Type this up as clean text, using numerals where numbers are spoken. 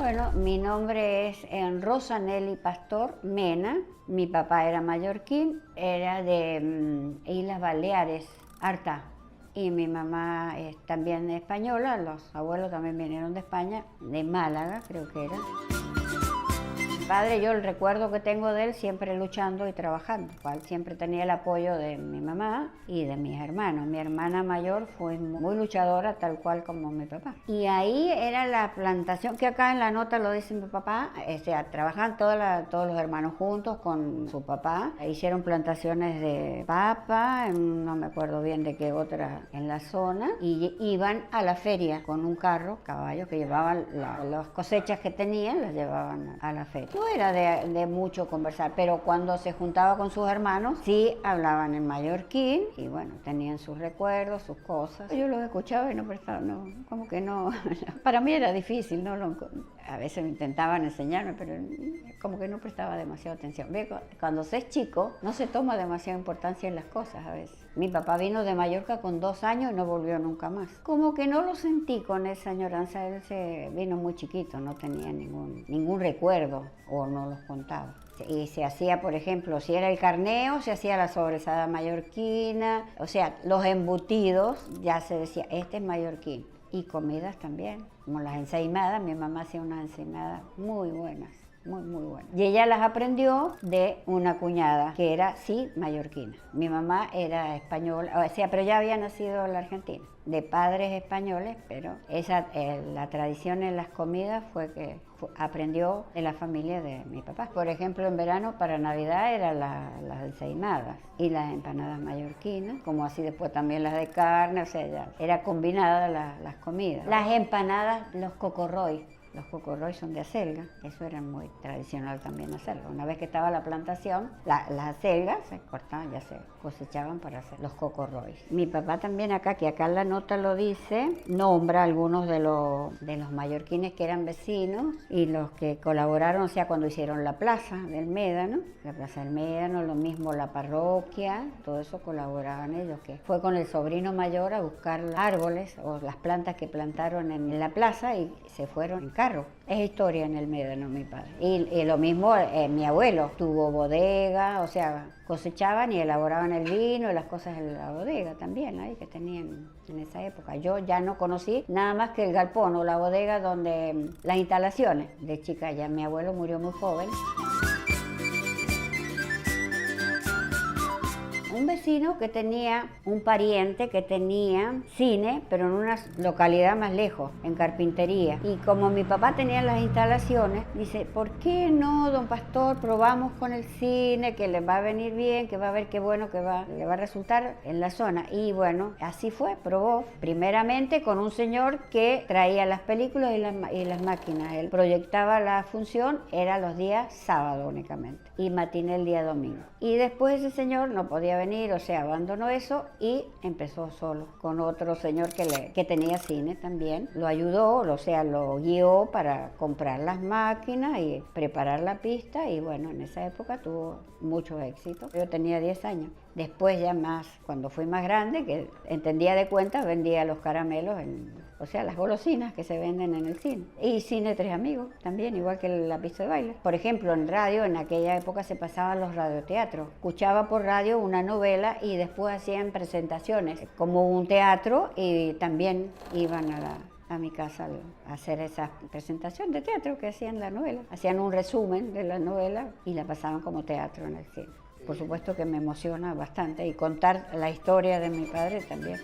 Bueno, mi nombre es Rosa Nelly Pastor Mena. Mi papá era mallorquín, era de Islas Baleares, Arta. Y mi mamá es también española, los abuelos también vinieron de España, de Málaga creo que era. Mi padre, yo el recuerdo que tengo de él siempre luchando y trabajando, cual siempre tenía el apoyo de mi mamá y de mis hermanos. Mi hermana mayor fue muy luchadora, tal cual como mi papá. Y ahí era la plantación, que acá en la nota lo dice mi papá, o sea, trabajaban todos los hermanos juntos con su papá. Hicieron plantaciones de papa, no me acuerdo bien de qué otra en la zona, y iban a la feria con un carro, caballos que llevaban las cosechas que tenían, las llevaban a la feria. No era de mucho conversar, pero cuando se juntaba con sus hermanos, sí hablaban en mallorquín y bueno, tenían sus recuerdos, sus cosas. Yo los escuchaba y no prestaba, no, como que no, para mí era difícil, ¿no? A veces intentaban enseñarme, pero como que no prestaba demasiada atención. Cuando se es chico, no se toma demasiada importancia en las cosas a veces. Mi papá vino de Mallorca con 2 años y no volvió nunca más. Como que no lo sentí con esa añoranza, él se vino muy chiquito, no tenía ningún recuerdo o no los contaba. Y se hacía, por ejemplo, si era el carneo, se hacía la sobrasada mallorquina, o sea, los embutidos, ya se decía, este es mallorquín. Y comidas también, como las ensaimadas, mi mamá hacía unas ensaimadas muy buenas. Muy buenas. Y ella las aprendió de una cuñada que era, sí, mallorquina. Mi mamá era española, o sea, pero ya había nacido en la Argentina, de padres españoles, pero la tradición en las comidas fue que aprendió de la familia de mi papá. Por ejemplo, en verano para Navidad eran las ensaimadas y las empanadas mallorquinas, como así después también las de carne, o sea, ya era combinada las comidas. Las empanadas, los cocorroy. Los cocorroy son de acelga, eso era muy tradicional también hacerlo. Una vez que estaba la plantación, las acelgas se cortaban, ya se cosechaban para hacer los cocorroy. Mi papá también acá, que acá en la nota lo dice, nombra algunos de los mallorquines que eran vecinos y los que colaboraron, o sea, cuando hicieron la plaza del Médano, lo mismo la parroquia, todo eso colaboraban ellos, que fue con el sobrino mayor a buscar árboles o las plantas que plantaron en la plaza y se fueron en carro. Es historia en el Médano, mi padre. Y lo mismo mi abuelo, tuvo bodega, o sea, cosechaban y elaboraban el vino y las cosas en la bodega también, ahí que tenían en esa época. Yo ya no conocí nada más que el galpón o la bodega donde las instalaciones de chica, ya mi abuelo murió muy joven. Un vecino que tenía un pariente que tenía cine, pero en una localidad más lejos, en Carpintería. Y como mi papá tenía las instalaciones, dice, ¿por qué no, don Pastor, probamos con el cine, que le va a venir bien, que va a ver qué bueno que le va a resultar en la zona? Y bueno, así fue, probó. Primeramente con un señor que traía las películas y las máquinas. Él proyectaba la función, era los días sábado únicamente, y matiné el día domingo. Y después ese señor no podía venir, o sea, abandonó eso y empezó solo con otro señor que tenía cine también. Lo ayudó, o sea, lo guió para comprar las máquinas y preparar la pista y bueno, en esa época tuvo mucho éxito. Yo tenía 10 años. Después ya más, cuando fui más grande, que entendía de cuentas, vendía los caramelos, o sea, las golosinas que se venden en el cine. Y Cine Tres Amigos también, igual que la pista de baile. Por ejemplo, en radio, en aquella época se pasaban los radioteatros. Escuchaba por radio una novela y después hacían presentaciones, como un teatro, y también iban a mi casa a hacer esa presentación de teatro que hacían la novela. Hacían un resumen de la novela y la pasaban como teatro en el cine. Por supuesto que me emociona bastante y contar la historia de mi padre también.